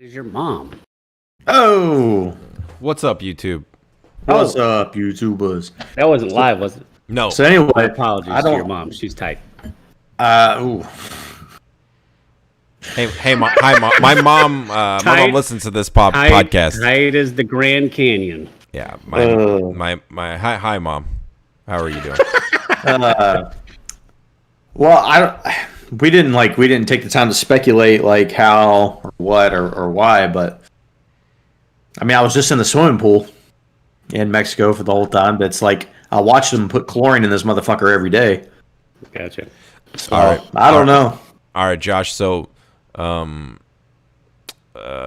Is your mom? Oh, What's up, YouTube? what's up, YouTubers? That wasn't live, was it? No. So anyway, My apologies I to your don't. mom. She's tight. Ooh. Hey, hi, mom. My mom Tight. listens to this Tight, podcast. tight as the Grand Canyon. Yeah, Oh. hi, mom. How are you doing? Well, we didn't take the time to speculate like how or what or why, but I mean, I was just in the swimming pool in Mexico for the whole time. But it's like I watched them put chlorine in this motherfucker every day. Gotcha. So All right. I don't know. All right, Josh. So,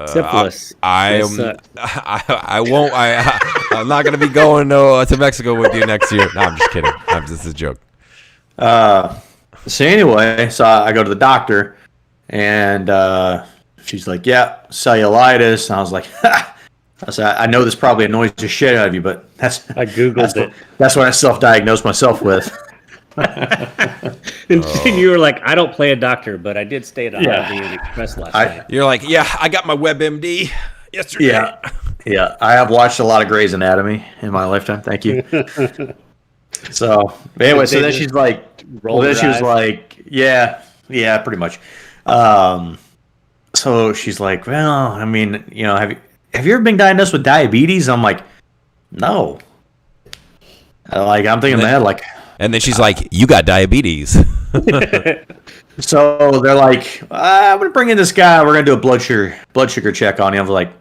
Syphilis. I won't. I'm not gonna be going to Mexico with you next year. No, I'm just kidding. This is a joke. So anyway, so I go to the doctor, and she's like, "Yeah, cellulitis." And I was like, ha! I said, "I know this probably annoys the shit out of you, but I googled it. That's what I self-diagnosed myself with." And you were like, I don't play a doctor, but I did stay at a Holiday Inn Express last night. You're like, yeah, I got my WebMD yesterday. Yeah. I have watched a lot of Grey's Anatomy in my lifetime. Thank you. So anyway, so then she's like, roll then your she was eyes? like, yeah, pretty much. So she's like, well, I mean, have you ever been diagnosed with diabetes? I'm like, no. I'm thinking in my head like. And then she's like, you got diabetes. So they're like, I'm gonna bring in this guy. We're gonna do a blood sugar check on him. I was like,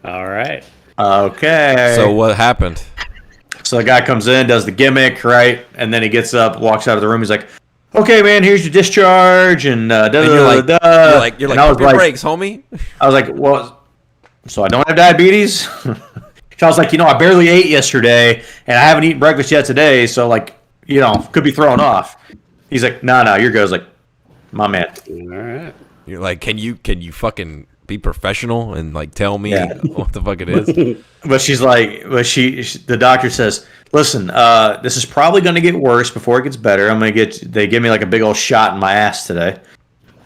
All right. okay. So what happened? So the guy comes in, does the gimmick, right, and then he gets up, walks out of the room. He's like, "Okay, man, here's your discharge." And You're like, and I was pump your brakes, homie. I was like, "Well, so I don't have diabetes." So I was like, I barely ate yesterday, and I haven't eaten breakfast yet today, so could be thrown off. He's like, "No, you're good." I was like, "My man." All right. You're like, can you fucking be professional and like tell me Yeah. what the fuck it is? But she's like, the doctor says, "Listen, this is probably going to get worse before it gets better. They give me like a big old shot in my ass today.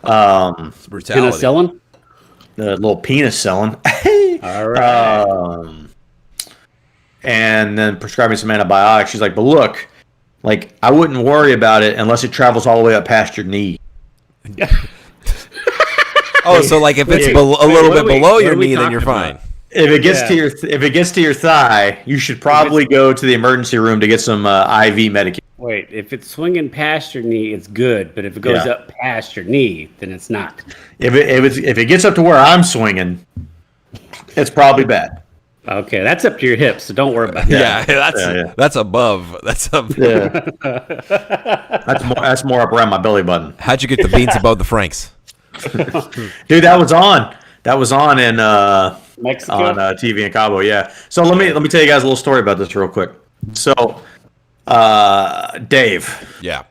It's brutality. Penicillin? The little penis selling." All right. And then prescribe me some antibiotics. She's like, "But look, like I wouldn't worry about it unless it travels all the way up past your knee." Oh, so like if it's a little bit below your knee, then you're fine. If it gets to your thigh, you should probably go to the emergency room to get some IV medication. Wait, if it's swinging past your knee, it's good. But if it goes up past your knee, then it's not. If it gets up to where I'm swinging, it's probably bad. Okay, that's up to your hips, so don't worry about that. Yeah, that's above. That's up. Yeah. That's more up around my belly button. How'd you get the beans above the Franks? Dude, that was on. That was on in Mexico? on TV in Cabo. Yeah. So let me tell you guys a little story about this real quick. So, Dave, Yeah,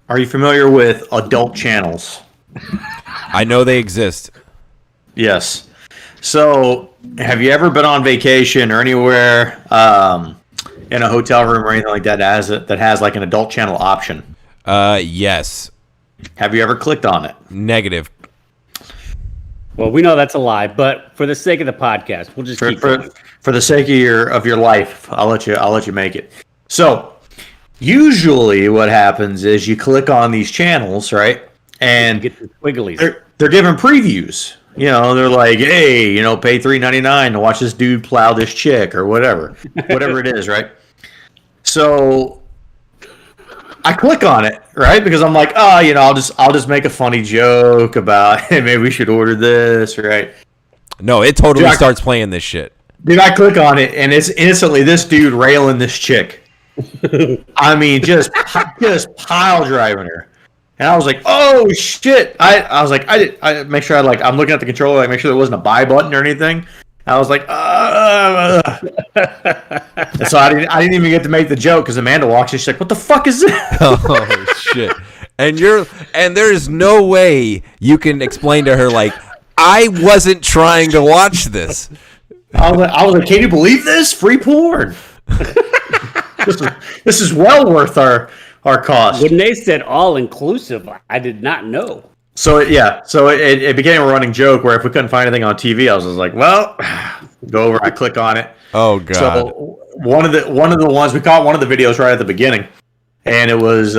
are you familiar with adult channels? I know they exist. Yes. So, have you ever been on vacation or anywhere in a hotel room or anything like that that has like an adult channel option? Yes. Have you ever clicked on it? Negative. Well, we know that's a lie, but for the sake of the podcast, we'll just keep going. For the sake of your life, I'll let you make it. So, usually what happens is you click on these channels, right? And Get the squigglies. they're giving previews. They're like, "Hey, pay $3.99 to watch this dude plow this chick or whatever it is," right? So I click on it, right? Because I'm like, "Oh, I'll just make a funny joke about, hey, maybe we should order this," right? No, it totally Dude, starts playing this shit. Dude, I click on it, and it's instantly this dude railing this chick. I mean, just pile driving her. And I was like, "Oh shit!" I was like, I make sure I'm looking at the controller, make sure there wasn't a buy button or anything. And I was like, and so I didn't even get to make the joke because Amanda walks in. She's like, "What the fuck is this?" Oh shit! And there's no way you can explain to her like, I wasn't trying to watch this. I was like, "Can you believe this? Free porn." This is well worth our cost. When they said all inclusive, I did not know. So it became a running joke where if we couldn't find anything on TV, I was just like, well, go over, I click on it. Oh God. So one of the ones we caught one of the videos right at the beginning, and it was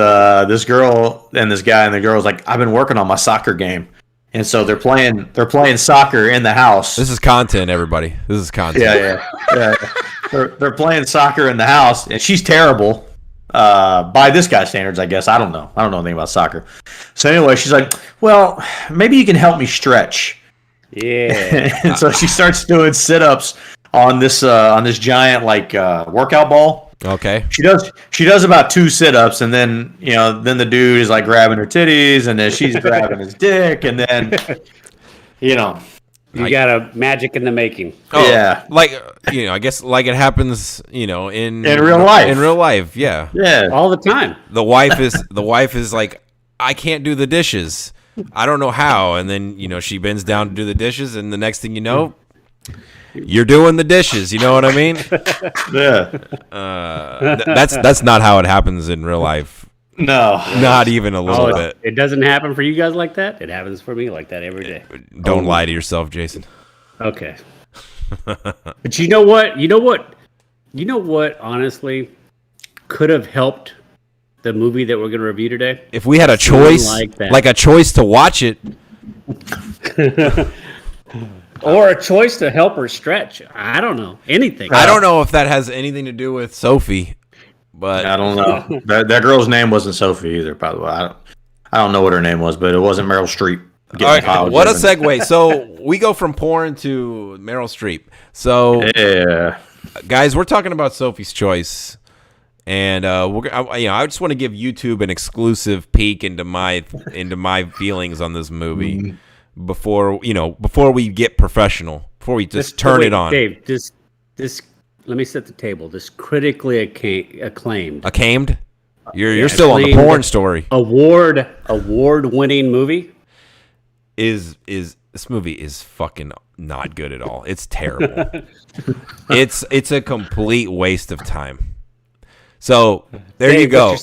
this girl and this guy, and the girl was like, I've been working on my soccer game. And so they're playing soccer in the house. This is content, everybody. This is content. Yeah. They're playing soccer in the house, and she's terrible by this guy's standards, I guess. I don't know anything about soccer. So anyway, she's like, well, maybe you can help me stretch. Yeah. And so she starts doing sit-ups on this giant workout ball. Okay. She does about 2 sit-ups, and then the dude is like grabbing her titties, and then she's grabbing his dick, and then You got a magic in the making. Oh, yeah, I guess like it happens, in real life. In real life, yeah. Yeah. All the time. The wife is like, I can't do the dishes. I don't know how. And then, she bends down to do the dishes, and the next thing you know, you're doing the dishes. You know what I mean? Yeah. That's not how it happens in real life. No. Not even a little bit. It doesn't happen for you guys like that? It happens for me like that every day. Don't lie to yourself, Jason. Okay. But you know what, honestly, could have helped the movie that we're going to review today? If we had a choice, like a choice to watch it. Or a choice to help her stretch. I don't know. Anything. I don't know if that has anything to do with Sophie, but I don't know. That girl's name wasn't Sophie either, by the way. I don't know what her name was, but it wasn't Meryl Streep. All right, what a segue. So we go from porn to Meryl Streep. So, yeah, guys, we're talking about Sophie's Choice, and I just want to give YouTube an exclusive peek into my feelings on this movie before we get professional, before we just turn it on. Dave, this let me set the table. This critically acclaimed. Acclaimed? You're still on the porn story. Award-winning movie. Is this movie is fucking not good at all. It's terrible. It's a complete waste of time. So there you go.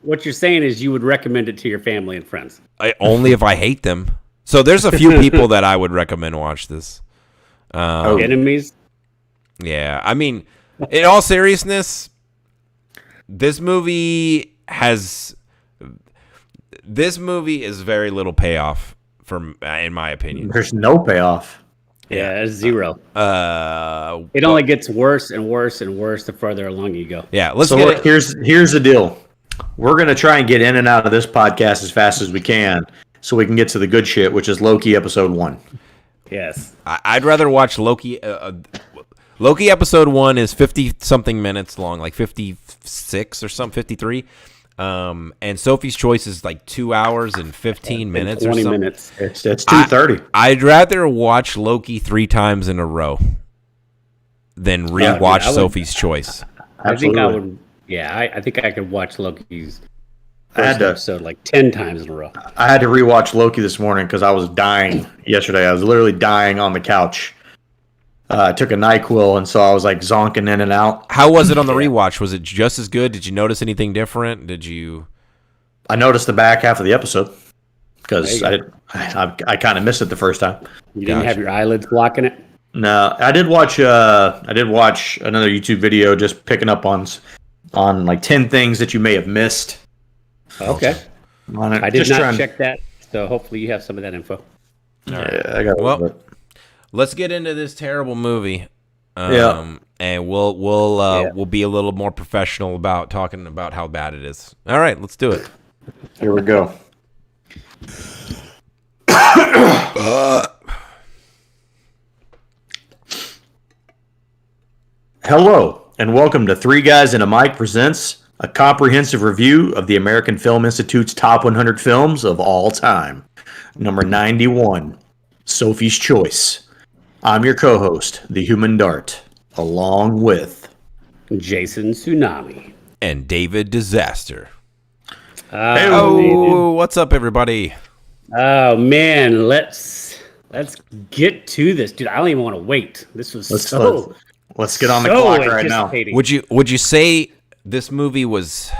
What you're saying is you would recommend it to your family and friends. Only if I hate them. So there's a few people that I would recommend watch this. Enemies? Yeah. I mean, in all seriousness, this movie is very little payoff in my opinion. There's no payoff. Yeah, it's zero. It only gets worse and worse and worse the further along you go. Yeah, here's the deal. We're gonna try and get in and out of this podcast as fast as we can, so we can get to the good shit, which is Loki episode 1. Yes, I'd rather watch Loki. Loki episode 1 is 50-something minutes long, like 56 or something, 53. And Sophie's Choice is like 2 hours and 15 minutes 20 or something. minutes. It's 2:30. I'd rather watch Loki 3 times in a row than rewatch Sophie's Choice. I think I would. Yeah, I think I could watch Loki's first episode like 10 times in a row. I had to rewatch Loki this morning because I was dying yesterday. I was literally dying on the couch. I took a NyQuil, and so I was like zonking in and out. How was it on the rewatch? Was it just as good? Did you notice anything different? I noticed the back half of the episode because I kind of missed it the first time. You didn't have your eyelids blocking it? No, I did watch another YouTube video just picking up on like 10 things that you may have missed. Okay. I did not check that, so hopefully you have some of that info. Yeah, I got a little bit. Let's get into this terrible movie. And we'll be a little more professional about talking about how bad it is. All right, let's do it. Here we go. Hello, and welcome to Three Guys and a Mic presents a comprehensive review of the American Film Institute's top 100 films of all time. Number 91, Sophie's Choice. I'm your co-host, the Human Dart, along with Jason Tsunami and David Disaster. Hey, what's up, everybody? Oh man, let's get to this, dude. I don't even want to wait. This was let's get on the clock right now. Would you say this movie was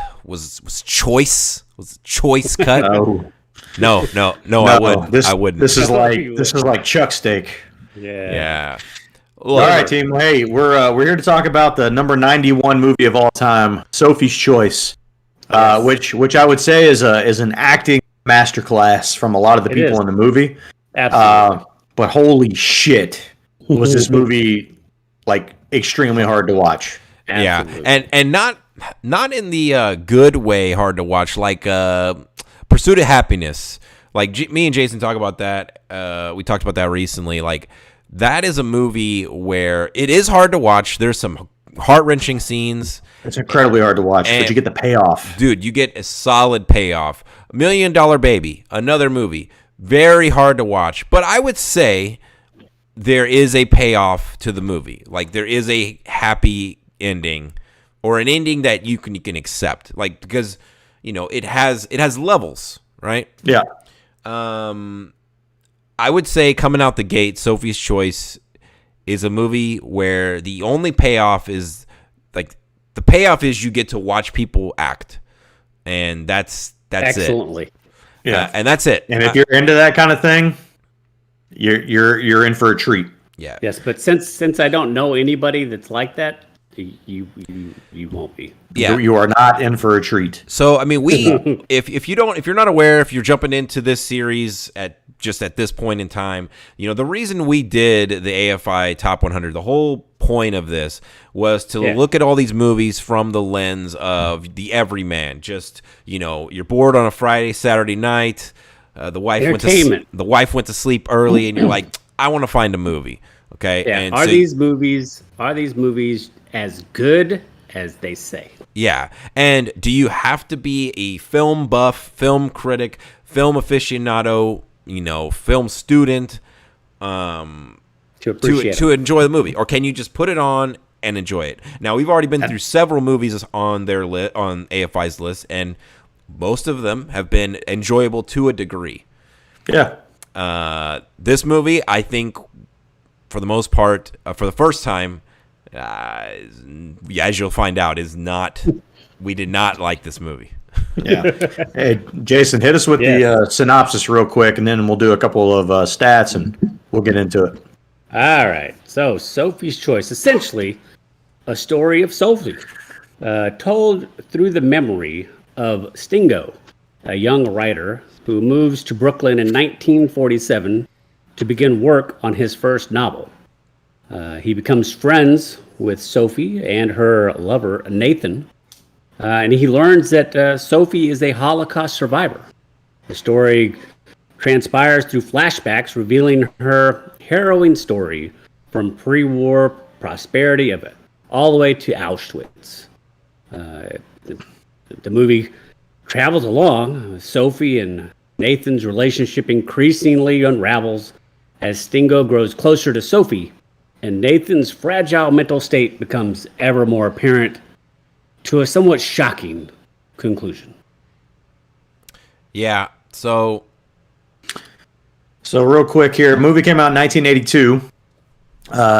choice? Was choice cut? No, I wouldn't. This is like chuck steak. Yeah. All right, team. Hey, we're here to talk about the number 91 movie of all time, Sophie's Choice, which I would say is an acting masterclass from a lot of the people in the movie. Absolutely. But holy shit, was this movie like extremely hard to watch? Absolutely. Yeah, and not in the good way hard to watch, like Pursuit of Happiness. Like me and Jason talk about that. We talked about that recently. Like that is a movie where it is hard to watch. There's some heart-wrenching scenes. It's incredibly hard to watch, but you get the payoff. Dude, you get a solid payoff. $1 Million Baby, another movie. Very hard to watch. But I would say there is a payoff to the movie. Like there is a happy ending or an ending that you can accept. Like because, it has levels, right? Yeah. I would say coming out the gate, Sophie's Choice is a movie where the only payoff is the payoff is you get to watch people act, and that's Excellently. it. Yeah, and that's it. And if you're into that kind of thing, you're in for a treat. Yeah. Yes, but since I don't know anybody that's like that, you won't be. Yeah. You are not in for a treat. So I mean, if you're not aware, if you're jumping into this series at this point in time, the reason we did the AFI Top 100, the whole point of this was to look at all these movies from the lens of the everyman. Just you're bored on a Friday, Saturday night. The wife went to sleep early, and you're like, I want to find a movie. Okay. Yeah. And are these movies as good as they say? Yeah. And do you have to be a film buff, film critic, film aficionado, film student to enjoy the movie? Or can you just put it on and enjoy it? Now, we've already been through several movies on their on AFI's list, and most of them have been enjoyable to a degree. Yeah. This movie, I think, for the most part, for the first time, as you'll find out, we did not like this movie. Yeah. Hey, Jason, hit us with the synopsis real quick, and then we'll do a couple of stats, and we'll get into it. All right. So, Sophie's Choice, essentially a story of Sophie, told through the memory of Stingo, a young writer who moves to Brooklyn in 1947 to begin work on his first novel. He becomes friends with Sophie and her lover, Nathan, and he learns that Sophie is a Holocaust survivor. The story transpires through flashbacks revealing her harrowing story from pre-war prosperity of it all the way to Auschwitz. The movie travels along. Sophie and Nathan's relationship increasingly unravels as Stingo grows closer to Sophie, and Nathan's fragile mental state becomes ever more apparent to a somewhat shocking conclusion. Yeah, so real quick here, the movie came out in 1982.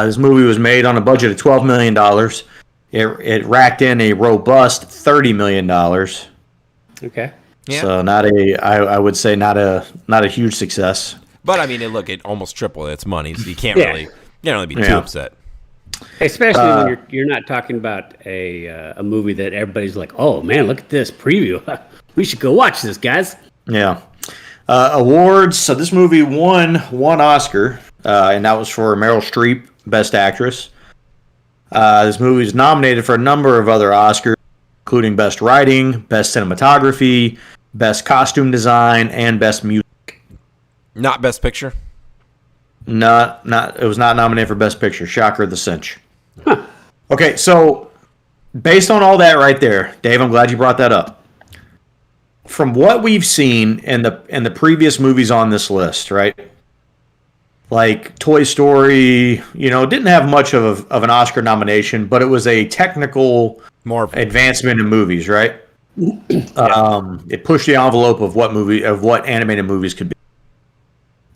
This movie was made on a budget of $12 million. It racked in a robust $30 million. Okay. Yeah. So I would say not a huge success. But I mean, it almost tripled its money, so you can't really be too upset. Especially when you're not talking about a movie that everybody's like, oh man, look at this preview. We should go watch this, guys. Yeah. Awards. So this movie won one Oscar, and that was for Meryl Streep, Best Actress. This movie was nominated for a number of other Oscars, including Best Writing, Best Cinematography, Best Costume Design, and Best Music. Not Best Picture? Not. It was not nominated for Best Picture. Shocker the cinch. Huh. Okay, so based on all that right there, Dave, I'm glad you brought that up. From what we've seen in the previous movies on this list, right? Like Toy Story, didn't have much of an Oscar nomination, but it was a technical advancement in movies, right? It pushed the envelope of what animated movies could be.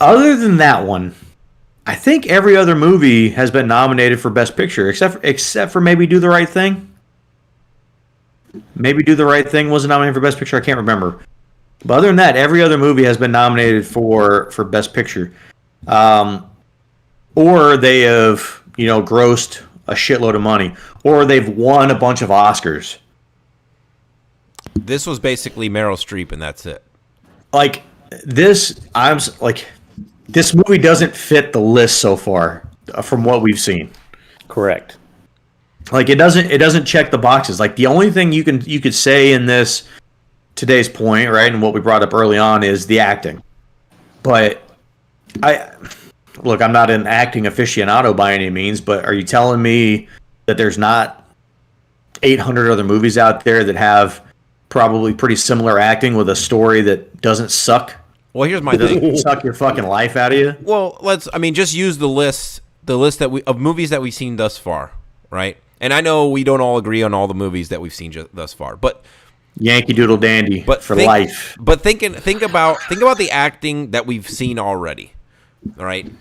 Other than that one, I think every other movie has been nominated for Best Picture, except for maybe Do the Right Thing. Maybe Do the Right Thing wasn't nominated for Best Picture. I can't remember. But other than that, every other movie has been nominated for Best Picture, or they have grossed a shitload of money, or they've won a bunch of Oscars. This was basically Meryl Streep, and that's it. Like this, this movie doesn't fit the list so far from what we've seen. Correct. Like it doesn't check the boxes. Like the only thing you could say in this today's point, right, and what we brought up early on is the acting. But I'm not an acting aficionado by any means, but are you telling me that there's not 800 other movies out there that have probably pretty similar acting with a story that doesn't suck? Well, here's my thing. Doesn't suck your fucking life out of you? Well, just use the list of movies that we've seen thus far, right? And I know we don't all agree on all the movies that we've seen thus far, but Yankee Doodle Dandy for life. But think about the acting that we've seen already. All right.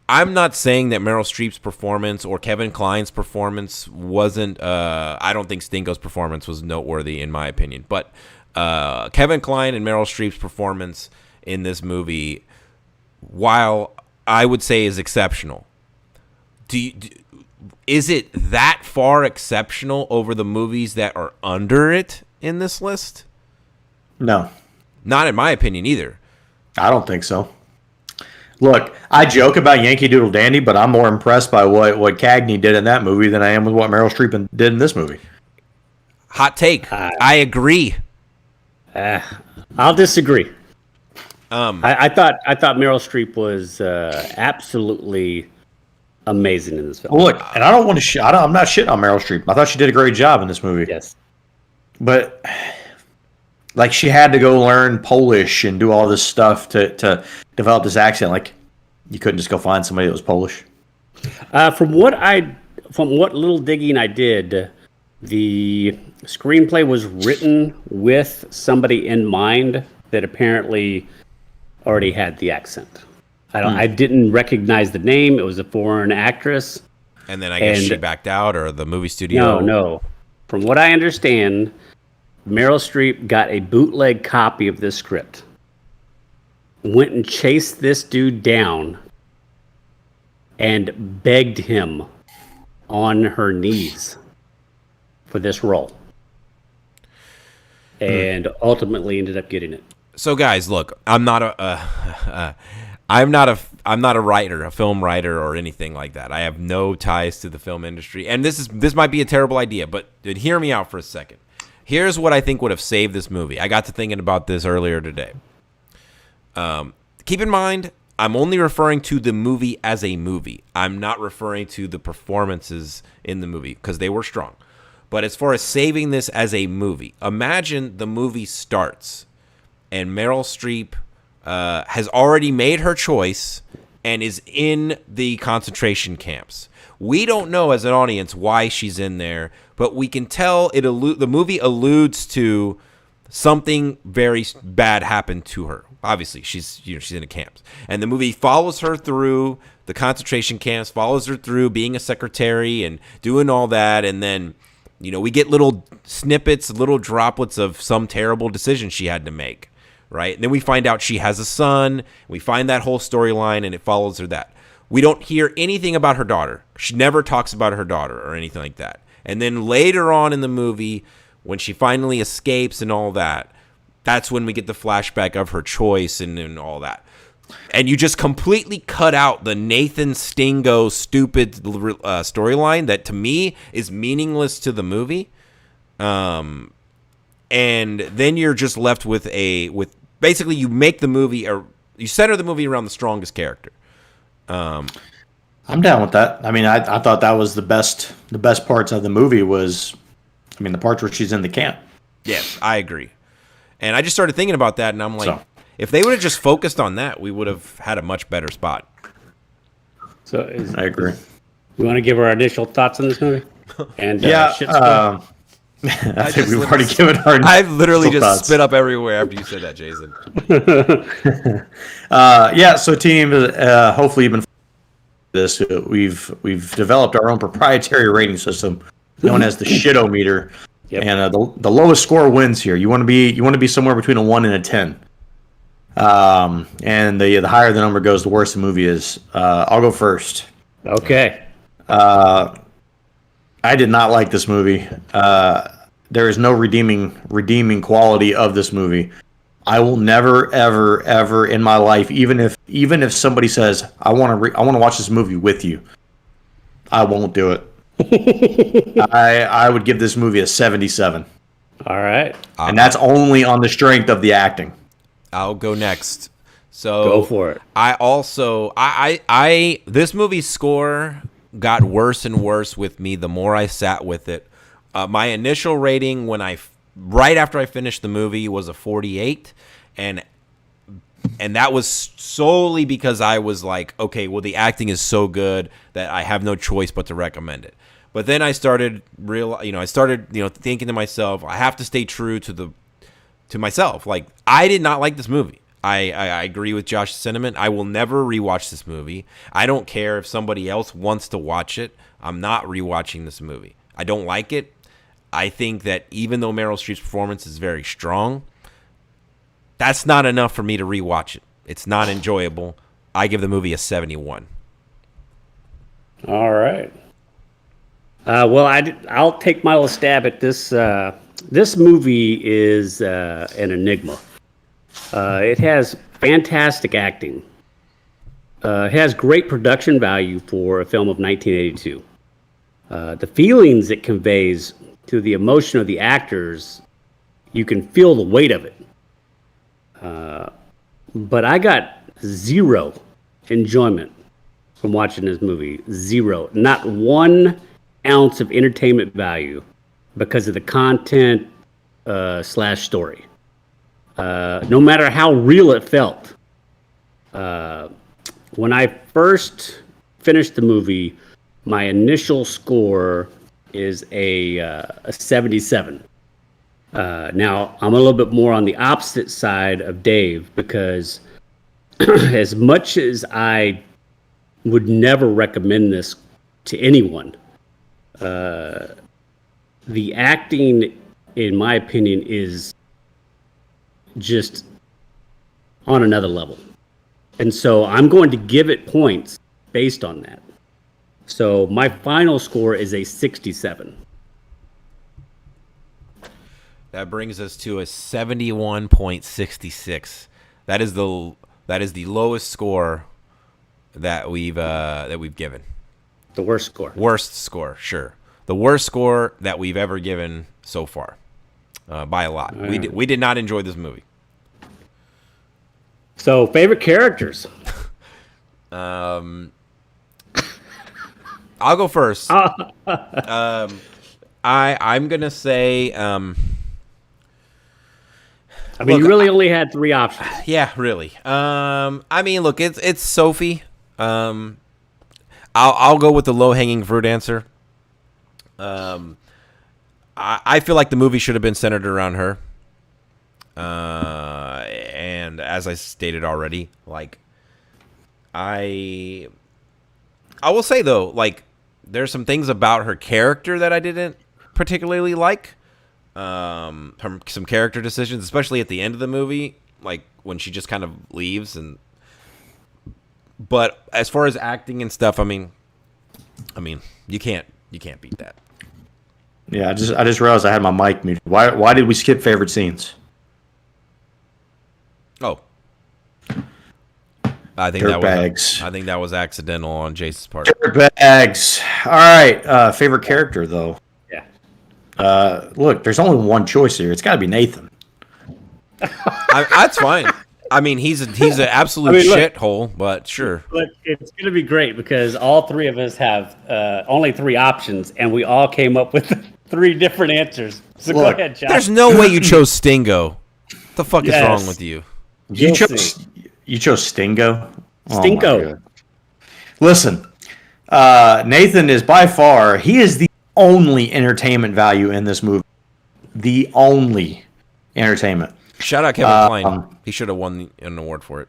I'm not saying that Meryl Streep's performance or Kevin Kline's performance wasn't. I don't think Stingo's performance was noteworthy in my opinion, but Kevin Kline and Meryl Streep's performance in this movie, while I would say is exceptional, is it that far exceptional over the movies that are under it in this list? No. Not in my opinion either. I don't think so. Look, I joke about Yankee Doodle Dandy, but I'm more impressed by what Cagney did in that movie than I am with what Meryl Streep did in this movie. Hot take. I agree. I'll disagree. I thought Meryl Streep was absolutely amazing in this film. Well, look, and I don't want to. I'm not shitting on Meryl Streep. I thought she did a great job in this movie. Yes, but like she had to go learn Polish and do all this stuff to develop this accent. Like you couldn't just go find somebody that was Polish. From what little digging I did, the screenplay was written with somebody in mind that apparently already had the accent. I didn't recognize the name. It was a foreign actress. And then I guess she backed out, or the movie studio. No. From what I understand, Meryl Streep got a bootleg copy of this script, went and chased this dude down, and begged him on her knees for this role, and ultimately ended up getting it. So, guys, look, I'm not a writer, a film writer, or anything like that. I have no ties to the film industry, and this might be a terrible idea, but hear me out for a second. Here's what I think would have saved this movie. I got to thinking about this earlier today. Keep in mind, I'm only referring to the movie as a movie. I'm not referring to the performances in the movie because they were strong. But as far as saving this as a movie, imagine the movie starts and Meryl Streep has already made her choice and is in the concentration camps. We don't know as an audience why she's in there, but we can tell the movie alludes to something very bad happened to her. Obviously, she's in the camps, and the movie follows her through the concentration camps, follows her through being a secretary and doing all that, and then we get little snippets, little droplets of some terrible decision she had to make, right? And then we find out she has a son. We find that whole storyline, and it follows her that. We don't hear anything about her daughter. She never talks about her daughter or anything like that. And then later on in the movie, when she finally escapes and all that, that's when we get the flashback of her choice and all that. And you just completely cut out the Nathan Stingo stupid storyline that to me is meaningless to the movie. And then you're just left with basically you make the movie, or you center the movie around the strongest character. I'm down with that. I mean, I thought that was the best parts of the movie was, the parts where she's in the camp. Yes, I agree. And I just started thinking about that, and I'm like, if they would have just focused on that, we would have had a much better spot. I agree. You want to give our initial thoughts on this movie? And I think we've already given our. I've literally just thoughts. spit up everywhere after you said that, Jason. So team, hopefully you've been this. We've developed our own proprietary rating system known as the Shitometer. Yep. And the lowest score wins here. You want to be somewhere between a 1 and a 10. And the higher the number goes, the worse the movie is. I'll go first. Okay. I did not like this movie. There is no redeeming quality of this movie. I will never, ever, ever in my life, even if somebody says I want to watch this movie with you, I won't do it. I would give this movie a 77. All right. And that's only on the strength of the acting. I'll go next. So Go for it. I also this movie's score got worse and worse with me the more I sat with it. My initial rating right after I finished the movie was a 48, and that was solely because I was like, okay, well, the acting is so good that I have no choice but to recommend it. But then I started thinking to myself, I have to stay true to myself. Like, I did not like this movie. I agree with Josh's sentiment. I will never rewatch this movie. I don't care if somebody else wants to watch it. I'm not rewatching this movie. I don't like it. I think that even though Meryl Streep's performance is very strong, that's not enough for me to rewatch it. It's not enjoyable. I give the movie a 71. All right. Well, I'll take my little stab at this. This movie is an enigma. It has fantastic acting. It has great production value for a film of 1982. The feelings it conveys to the emotion of the actors, you can feel the weight of it. But I got zero enjoyment from watching this movie. Zero. Not 1 ounce of entertainment value because of the content / story. No matter how real it felt. When I first finished the movie, my initial score is a 77. Now, I'm a little bit more on the opposite side of Dave because as much as I would never recommend this to anyone, the acting, in my opinion, is just on another level. And so I'm going to give it points based on that. So my final score is a 67. That brings us to a 71.66. That is the lowest score that we've given. The worst score. Worst score, sure. The worst score that we've ever given so far, by a lot. We did not enjoy this movie. So favorite characters. I'll go first. I'm gonna say. I mean, you really only had 3 options. Yeah, really. I mean, look, it's Sophie. I'll go with the low hanging fruit answer. I feel like the movie should have been centered around her. And as I stated already, like I will say though, like there's some things about her character that I didn't particularly like. Some character decisions, especially at the end of the movie, like when she just kind of leaves. But as far as acting and stuff, I mean, you can't beat that. Yeah, I just realized I had my mic muted. Why did we skip favorite scenes? Oh, I think that was accidental on Jason's part. Dirtbags. All right, favorite character though. Look, there's only one choice here. It's got to be Nathan. That's fine. I mean, he's an absolute shithole, but sure. Look, it's going to be great because all 3 of us have only 3 options, and we all came up with 3 different answers. So go ahead, Josh. There's no way you chose Stingo. What the fuck is wrong with you? You chose Stingo? Stingo. Oh, listen, Nathan is by far, he is the only entertainment value in this movie. The only entertainment. Shout out Kevin Kline. He should have won an award for it.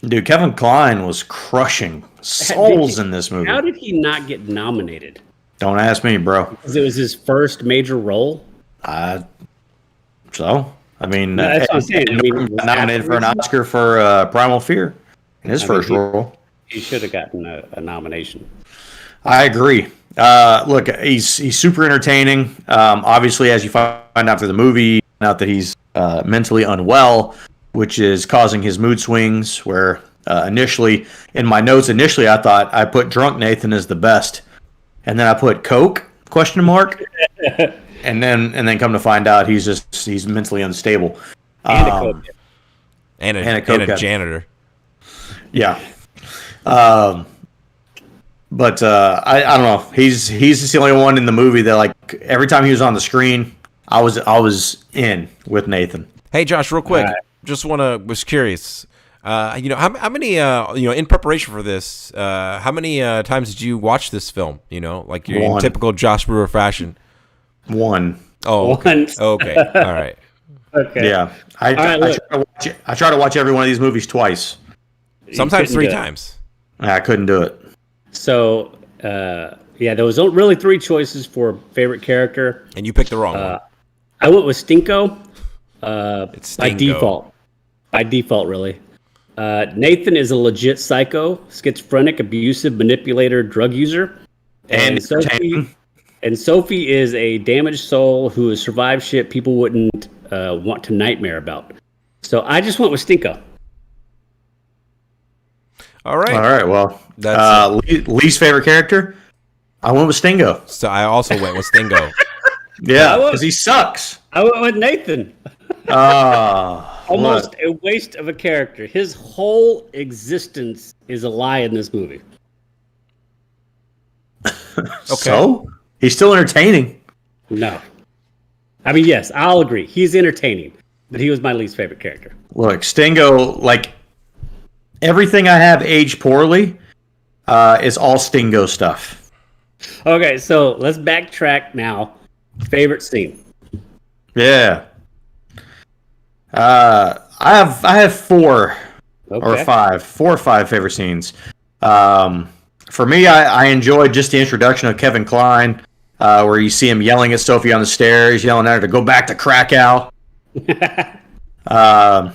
Dude, Kevin Kline was crushing souls in this movie. How did he not get nominated? Don't ask me, bro. Because it was his first major role. So, I mean, No, that's what I'm saying. I mean, nominated for an Oscar for Primal Fear in his first role. He should have gotten a nomination. I agree. Look, he's super entertaining. Obviously, as you find out through the movie, you find out that he's mentally unwell, which is causing his mood swings. Where initially, in my notes, I thought I put drunk Nathan as the best, and then I put Coke ? And then come to find out he's mentally unstable. And a coke. And a janitor. Yeah. But I don't know. He's the only one in the movie that, like, every time he was on the screen, I was in with Nathan. Hey Josh, real quick, was curious. How many in preparation for this, how many times did you watch this film? Like in typical Josh Brewer fashion. One. Oh, okay. Okay. All right. Okay. Yeah. I try to watch every one of these movies twice. Sometimes 3 times. I couldn't do it. So, there was really 3 choices for favorite character. And you picked the wrong one. I went with Stinko. It's Stinko. By default, really. Nathan is a legit psycho, schizophrenic, abusive, manipulator, drug user. And Sophie is a damaged soul who has survived shit people wouldn't want to nightmare about. So I just went with Stinko. All right. All right. Well, that's least favorite character. I went with Stingo. So I also went with Stingo. Yeah, because he sucks. I went with Nathan. Almost a waste of a character. His whole existence is a lie in this movie. Okay. So he's still entertaining. No. I mean, yes, I'll agree. He's entertaining, but he was my least favorite character. Look, Stingo, like, everything I have aged poorly is all Stingo stuff. Okay, so let's backtrack now. Favorite scene. Yeah. I have 4 or 5. 4 or 5 favorite scenes. For me, I enjoyed just the introduction of Kevin Kline, where you see him yelling at Sophie on the stairs, yelling at her to go back to Krakow. I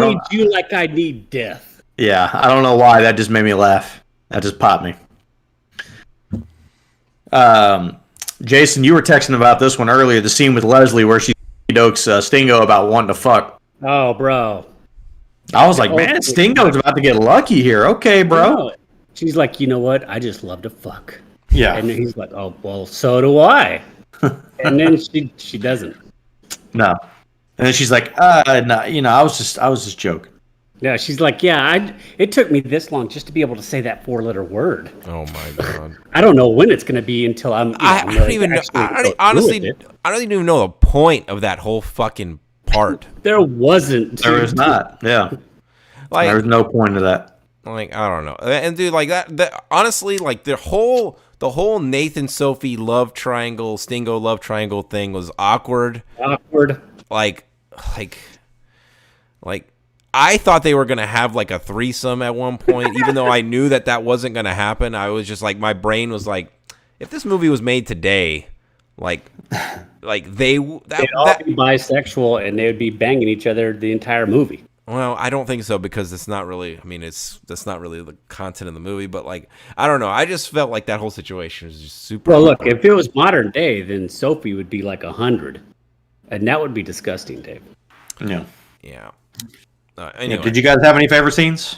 need you like I need death. Yeah, I don't know why. That just made me laugh. That just popped me. Jason, you were texting about this one earlier, the scene with Leslie where she dokes Stingo about wanting to fuck. Oh, bro. I was like, man, Stingo's about to get lucky here. Okay, bro. No. She's like, you know what? I just love to fuck. Yeah. And he's like, oh, well, so do I. And then she doesn't. No. And then she's like, no, I was just joking. Yeah, she's like, yeah, it took me this long just to be able to say that 4-letter word. Oh my god! I don't know when it's going to be until I'm. I don't even know. Honestly, I don't even know the point of that whole fucking part. There wasn't. There was not. Yeah. Like, there was no point to that. Like, I don't know. And dude, like that honestly, like the whole Nathan Sophie love triangle, Stingo love triangle thing was awkward. Like I thought they were going to have like a threesome at one point, even though I knew that wasn't going to happen. I was just like, my brain was like, if this movie was made today, they'd all be bisexual and they would be banging each other the entire movie. Well, I don't think so because it's not really, that's not really the content of the movie, but like, I don't know. I just felt like that whole situation was just super. Well, look, if it was modern day, then Sophie would be like 100 and that would be disgusting, Dave. Yeah. Yeah. Anyway. Did you guys have any favorite scenes?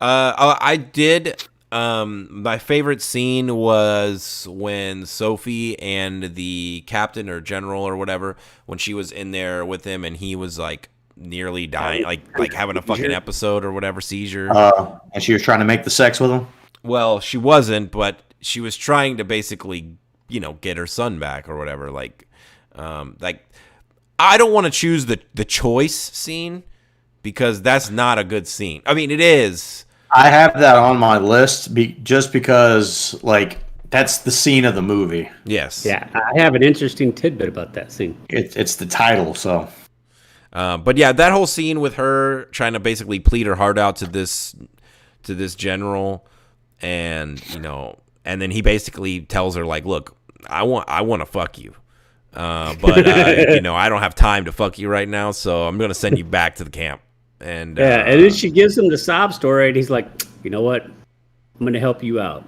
I did. My favorite scene was when Sophie and the captain or general or whatever, when she was in there with him and he was like nearly dying, like having a fucking episode or whatever, seizure. And she was trying to make the sex with him? Well, she wasn't, but she was trying to basically, get her son back or whatever. Like I don't want to choose the choice scene, because that's not a good scene. I mean, it is. I have that on my list just because, like, that's the scene of the movie. Yes. Yeah, I have an interesting tidbit about that scene. It's the title, so. But yeah, that whole scene with her trying to basically plead her heart out to this general, and and then he basically tells her like, "Look, I want to fuck you." but I don't have time to fuck you right now, so I'm gonna send you back to the camp. And and then she gives him the sob story, and he's like, you know what? I'm gonna help you out.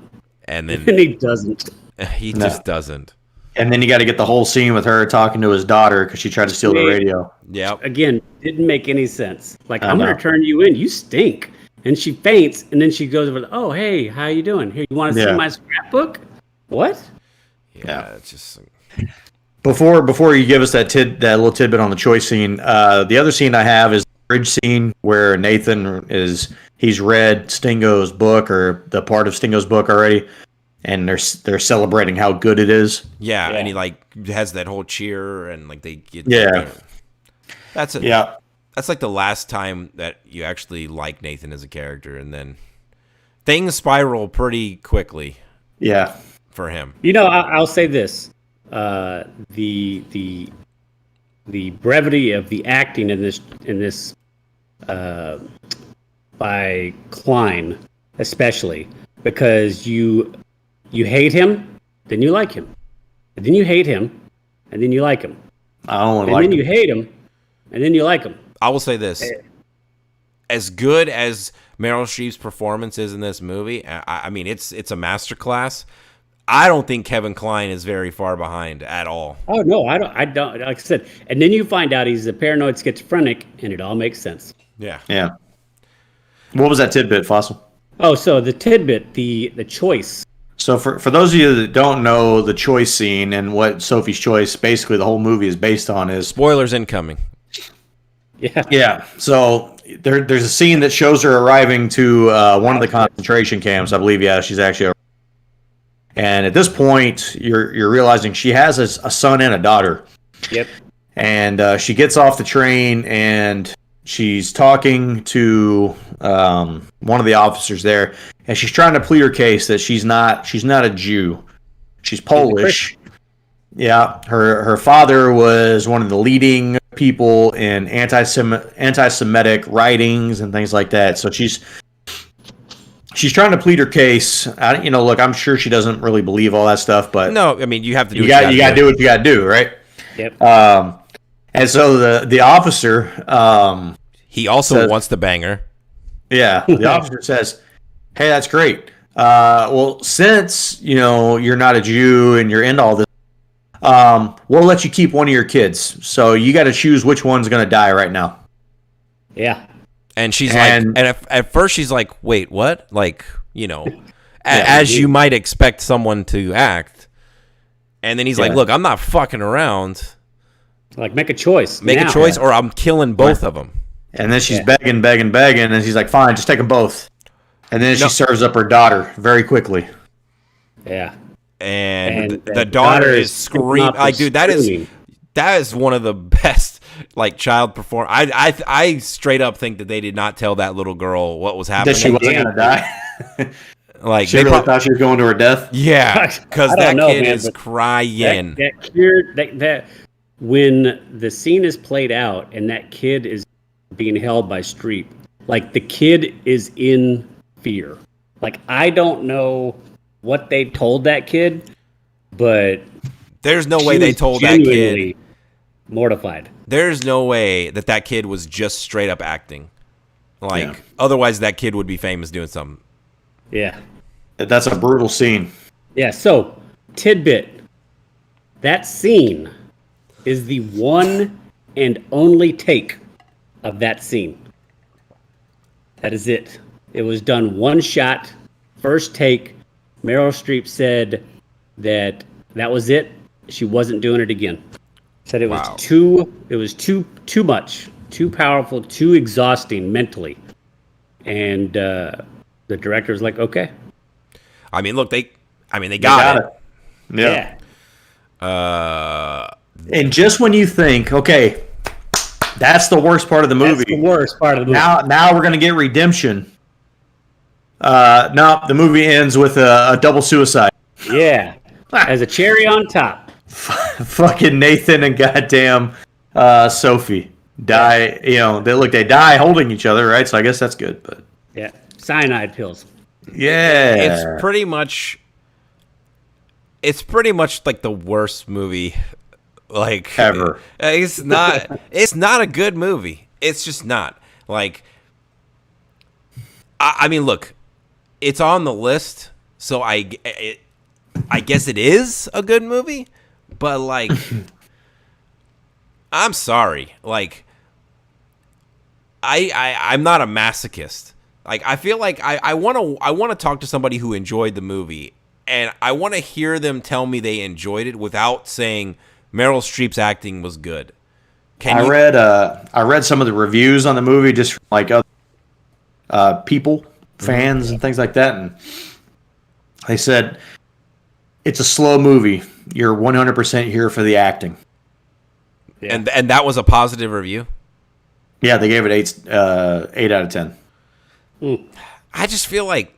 And then And he doesn't. he just doesn't. And then you got to get the whole scene with her talking to his daughter because she tried to steal the radio. Yep. Again, didn't make any sense. Like, I I'm know. gonna turn you in. You stink. And she faints, and then she goes over. Oh, hey, how you doing? Here, you want to see Yeah. my scrapbook? What? Yeah, it's just Before you give us that little tidbit on the choice scene, the other scene I have is the bridge scene where he's read Stingo's book or the part of Stingo's book already, and they're celebrating how good it is. yeah, and he like has that whole cheer and like they get That's it. Yeah. That's like the last time that you actually like Nathan as a character, and then things spiral pretty quickly Yeah. for him. I'll say this: the brevity of the acting in this by Klein, especially because you hate him, then you like him, and then you hate him, and then you like him, I only and like then you hate him, and then you like him. I will say this: as good as Meryl Streep's performance is in this movie, I mean, it's a masterclass. I don't think Kevin Kline is very far behind at all. Oh no, I don't. Like I said, and then you find out he's a paranoid schizophrenic, and it all makes sense. Yeah. Yeah. What was that tidbit, Fossil? Oh, so the tidbit, the choice. So for those of you that don't know the choice scene and what Sophie's Choice, basically the whole movie is based on is Spoilers incoming. Yeah. Yeah. So there's a scene that shows her arriving to one of the concentration camps. I believe, she's actually. And at this point, you're realizing she has a son and a daughter. Yep. And she gets off the train and she's talking to one of the officers there, and she's trying to plead her case that she's not a Jew. She's Polish. Yeah, her father was one of the leading people in anti-Semitic writings and things like that. So she's trying to plead her case. Look, I'm sure she doesn't really believe all that stuff, but No, I mean you have to do. you got to do what you got to do, right? Yep. And so the officer, He also says- wants the banger. the officer says, "Hey, that's great. Well, since you're not a Jew and you're into all this, we'll let you keep one of your kids. So you got to choose which one's going to die right now." Yeah. And she's And- like, and at first she's like, wait, what? Like, as you might expect someone to act. And then he's like, look, I'm not fucking around. Like, make a choice. Make now. a choice or I'm killing both of them. And then she's begging, and he's like, "Fine, just take them both." And then she serves up her daughter very quickly. Yeah. And the the daughter is screaming screaming. out Like, dude, that screaming. is one of the best child perform. I straight up think that they did not tell that little girl what was happening. That she wasn't going to die. Like She they really prob- thought she was going to her death. yeah, because I don't that know, kid man, is but crying. that when the scene is played out and that kid is being held by Streep, like the kid is in fear. Like, I don't know what they told that kid, but There's no she way they was told that kid. genuinely mortified. There's no way that kid was just straight up acting. Otherwise that kid would be famous doing something. Yeah. That's a brutal scene. Yeah, so tidbit. That scene is the one and only take of that scene. That is it. It was done one shot, first take. Meryl Streep said that was it. She wasn't doing it again. Said it was Wow. too much, too powerful, too exhausting mentally. And the director's like, okay. I mean, look, they got it. Yeah. Uh, And just when you think, okay, that's the worst part of the movie. That's the worst part of the movie. Now we're gonna get redemption. No, the movie ends with a double suicide. Yeah. As a cherry on top. Fucking Nathan and goddamn Sophie die. They die holding each other, right? So I guess that's good. But Yeah. Cyanide pills. yeah, it's pretty much like the worst movie Like Ever. It's not. It's not a good movie. It's just not. Like, I mean, look, it's on the list, so I guess it is a good movie. But like, I'm sorry. Like, I'm not a masochist. Like, I feel like I want to talk to somebody who enjoyed the movie, and I want to hear them tell me they enjoyed it without saying Meryl Streep's acting was good. I read some of the reviews on the movie, just from like other people, fans, and things like that, and they said it's a slow movie. You're 100% here for the acting. Yeah. And that was a positive review. Yeah, they gave it 8 out of 10. I just feel like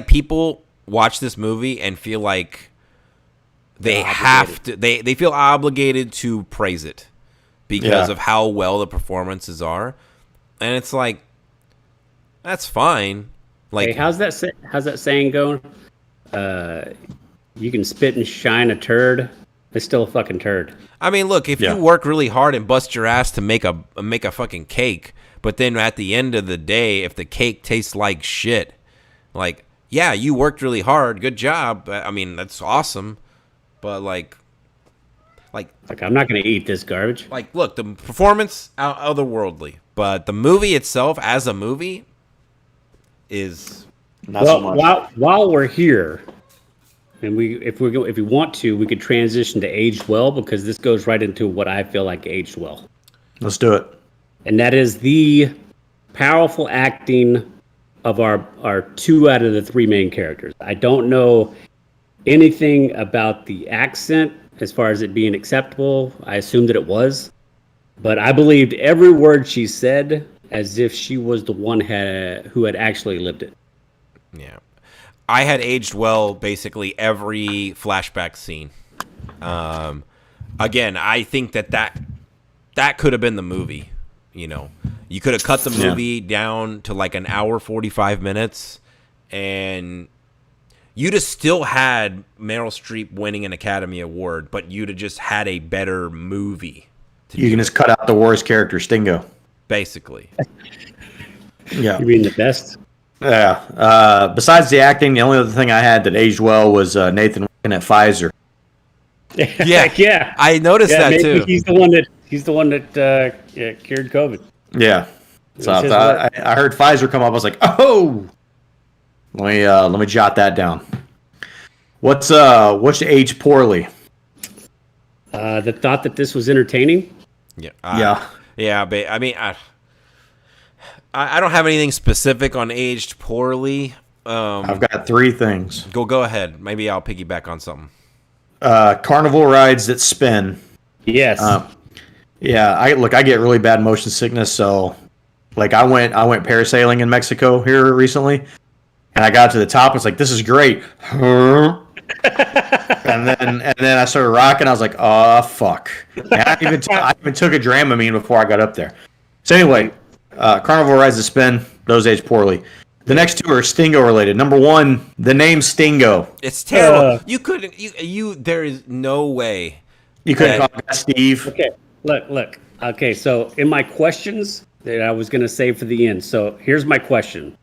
people watch this movie and feel like they have to. They feel obligated to praise it because of how well the performances are, and it's like that's fine. Like, hey, how's that saying going? You can spit and shine a turd. It's still a fucking turd. I mean, look, if you work really hard and bust your ass to make a fucking cake, but then at the end of the day, if the cake tastes like shit, like, yeah, you worked really hard, good job. I mean, that's awesome, but like I'm not gonna eat this garbage. Like, look, the performance otherworldly, but the movie itself as a movie is not so much. While we're here, and if we want to, we could transition to Aged Well, because this goes right into what I feel like aged well. Let's do it. And that is the powerful acting of our 2 out of the 3 main characters. I don't know anything about the accent as far as it being acceptable. I assumed that it was, but I believed every word she said as if she was the one who had actually lived it. Yeah. I had aged well basically every flashback scene. Again, I think that could have been the movie. You know, you could have cut the movie down to like an hour 45 minutes, and you'd have still had Meryl Streep winning an Academy Award, but you'd have just had a better movie. You can just cut out the worst character, Stingo. Basically. Yeah. You mean the best? Yeah. Besides the acting, the only other thing I had that aged well was Nathan working at Pfizer. Yeah. I noticed that too. He's the one that cured COVID. Yeah. So I heard Pfizer come up. I was like, oh, let me jot that down. What's aged poorly? The thought that this was entertaining. Yeah. But I mean, I don't have anything specific on aged poorly. I've got 3 things. Go ahead. Maybe I'll piggyback on something. Carnival rides that spin. Yes. I get really bad motion sickness, so like I went parasailing in Mexico here recently, and I got to the top. It's like, this is great, and then I started rocking. I was like, oh fuck! And I even took a Dramamine before I got up there. So anyway, Carnival rides that spin, those age poorly. The next 2 are Stingo related. Number 1, the name Stingo. It's terrible. You couldn't. There is no way. You couldn't call him Steve. Okay. Look. Okay, so in my questions that I was going to save for the end. So here's my question.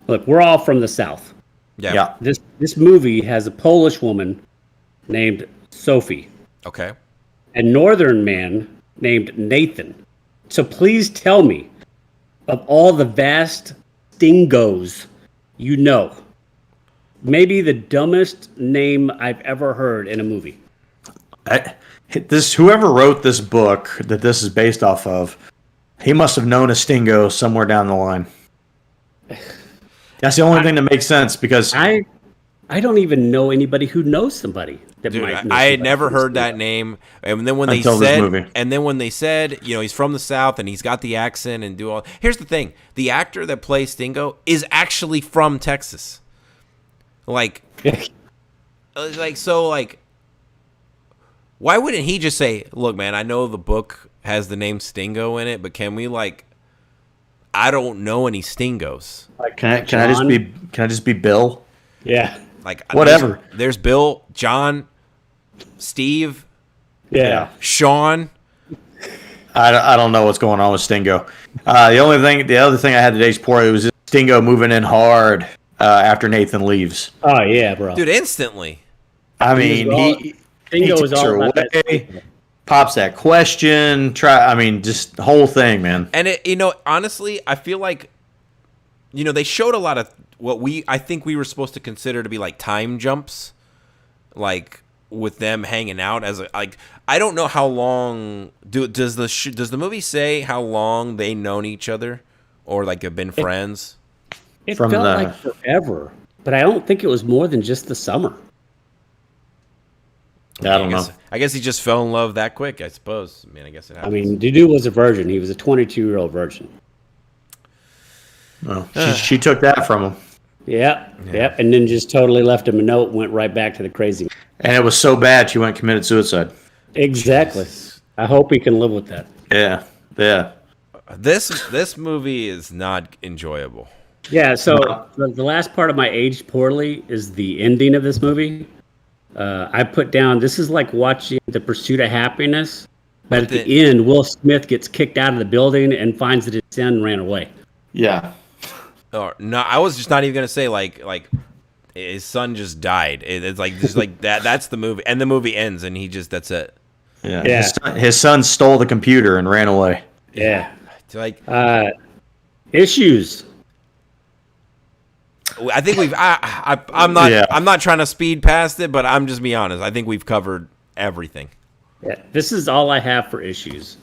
Look, we're all from the South. Yeah. This movie has a Polish woman named Sophie. Okay. A Northern man named Nathan. So please tell me, of all the vast Stingos you know, maybe the dumbest name I've ever heard in a movie. Whoever wrote this book that this is based off of, he must have known a Stingo somewhere down the line. That's the only thing that makes sense, because I don't even know anybody who knows somebody that might know I had somebody never who's heard that Stingo. name, and then when they said, you know, he's from the South and he's got the accent and do all. Here's the thing: the actor that plays Stingo is actually from Texas. Like, why wouldn't he just say, "Look, man, I know the book has the name Stingo in it, but can we I don't know any Stingos. Can I just be Bill? Yeah. Like, whatever. There's Bill, John, Steve. Yeah. Sean. I don't know what's going on with Stingo. The other thing I had today's report, it was just Stingo moving in hard after Nathan leaves. Oh yeah, bro. Dude, instantly. I mean, he Stingo was takes her all about that. away, pops that question. Just the whole thing, man. And honestly, I feel like, they showed a lot of what I think we were supposed to consider to be like time jumps, like with them hanging out I don't know how long does the movie say how long they known each other or like have been friends? It felt like forever, but I don't think it was more than just the summer. I don't know. I guess he just fell in love that quick, I suppose. I guess it happens. I mean, Dudu was a virgin. He was a 22-year-old virgin. Well, she took that from him. Yep, and then just totally left him a note, went right back to the crazy. And it was so bad she went and committed suicide. Exactly. Jeez. I hope he can live with that. Yeah. This movie is not enjoyable. Yeah, so the last part of my aged poorly is the ending of this movie. I put down, this is like watching The Pursuit of Happiness, but at the end, Will Smith gets kicked out of the building and finds that his son ran away. Yeah. No, I was just not even gonna say like his son just died. It's like just like that. That's the movie, and the movie ends, and that's it. Yeah. His son stole the computer and ran away. Yeah. Like issues. I think we've. I'm not. Yeah. I'm not trying to speed past it, but I'm just being honest. I think we've covered everything. Yeah. This is all I have for issues.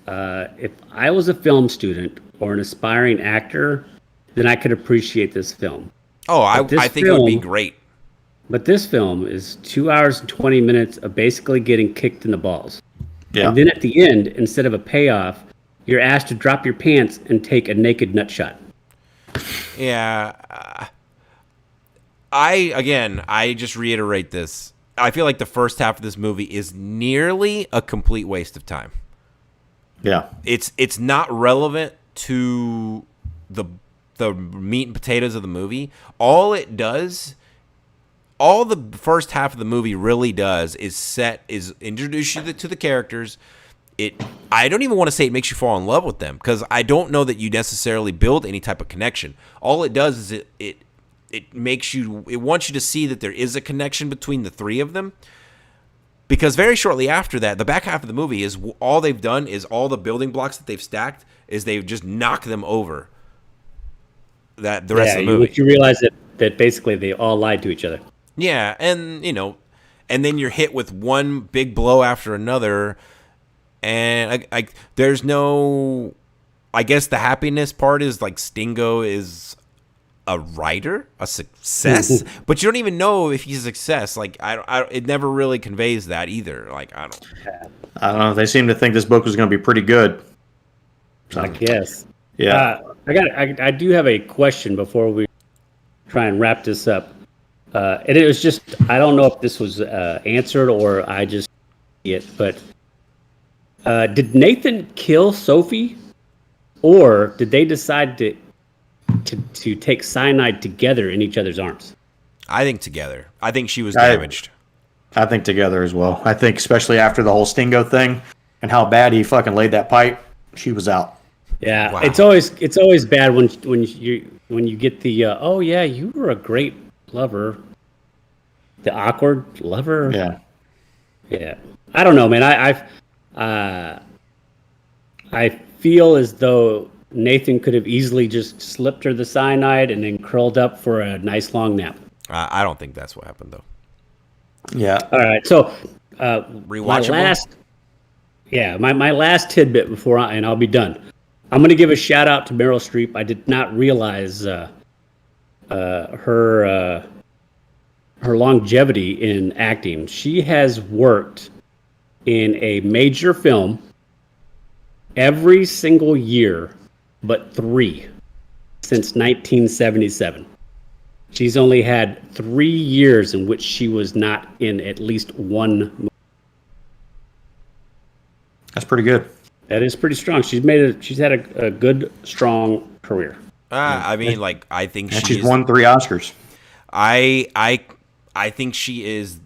If I was a film student or an aspiring actor, then I could appreciate this film. Oh, I think it would be great. But this film is 2 hours and 20 minutes of basically getting kicked in the balls. Yeah. And then at the end, instead of a payoff, you're asked to drop your pants and take a naked nut shot. Yeah. I just reiterate this. I feel like the first half of this movie is nearly a complete waste of time. Yeah. It's not relevant to the meat and potatoes of the movie. All the first half of the movie really does is introduce you to the characters. I don't even want to say it makes you fall in love with them, because I don't know that you necessarily build any type of connection. All it does is it wants you to see that there is a connection between the three of them. Because very shortly after that, the back half of the movie is all they've done is all the building blocks that they've stacked is they've just knocked them over. The rest of the movie. You realize that basically they all lied to each other. Yeah, and and then you're hit with one big blow after another, and there's no. I guess the happiness part is like Stingo is a writer, a success, but you don't even know if he's a success. Like it never really conveys that either. Like I don't know. They seem to think this book was going to be pretty good. I guess. Yeah. I do have a question before we try and wrap this up. And it was just, I don't know if this was answered or I just it, but did Nathan kill Sophie, or did they decide to take cyanide together in each other's arms? I think together. I think she was damaged. I think together as well. I think especially after the whole Stingo thing and how bad he fucking laid that pipe, she was out. Yeah, wow. It's always bad when you get the oh yeah, you were a great lover, the awkward lover. Yeah. I don't know, man. I feel as though Nathan could have easily just slipped her the cyanide and then curled up for a nice long nap. I don't think that's what happened though. Yeah. All right. So rewatchable. My last tidbit and I'll be done. I'm going to give a shout out to Meryl Streep. I did not realize her longevity in acting. She has worked in a major film every single year but 3 since 1977. She's only had 3 years in which she was not in at least one movie. That's pretty good. That is pretty strong. She's had a good, strong career. I mean, like, I think she's won 3 Oscars. I think she is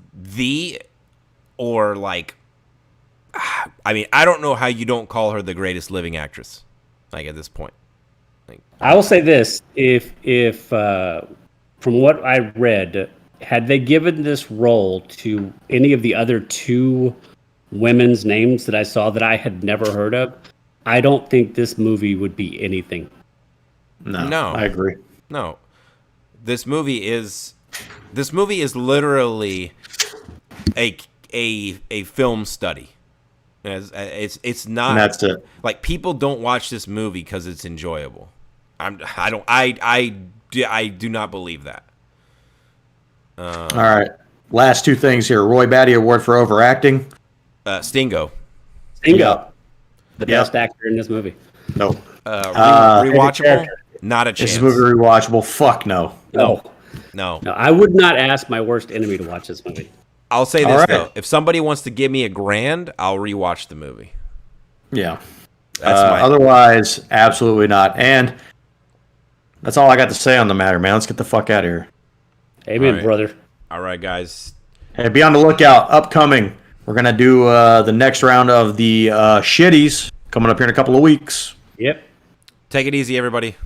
or like I mean, I don't know how you don't call her the greatest living actress. Like at this point. I will say this: if from what I read, had they given this role to any of the other two women's names that I saw that I had never heard of, I don't think this movie would be anything. No, I agree. No, this movie is literally a film study. It's not. And that's it. Like, people don't watch this movie because it's enjoyable. I do not believe that. All right, last two things here. Roy Batty Award for overacting. Stingo. Stingo, the best actor in this movie. No. Rewatchable? Not a chance. Is this movie rewatchable? Fuck no. No. I would not ask my worst enemy to watch this movie. I'll say this, though. If somebody wants to give me $1,000, I'll rewatch the movie. Yeah. That's otherwise, absolutely not. And that's all I got to say on the matter, man. Let's get the fuck out of here. Amen, brother. All right, guys. And be on the lookout. Upcoming, we're going to do the next round of the shitties coming up here in a couple of weeks. Yep. Take it easy, everybody.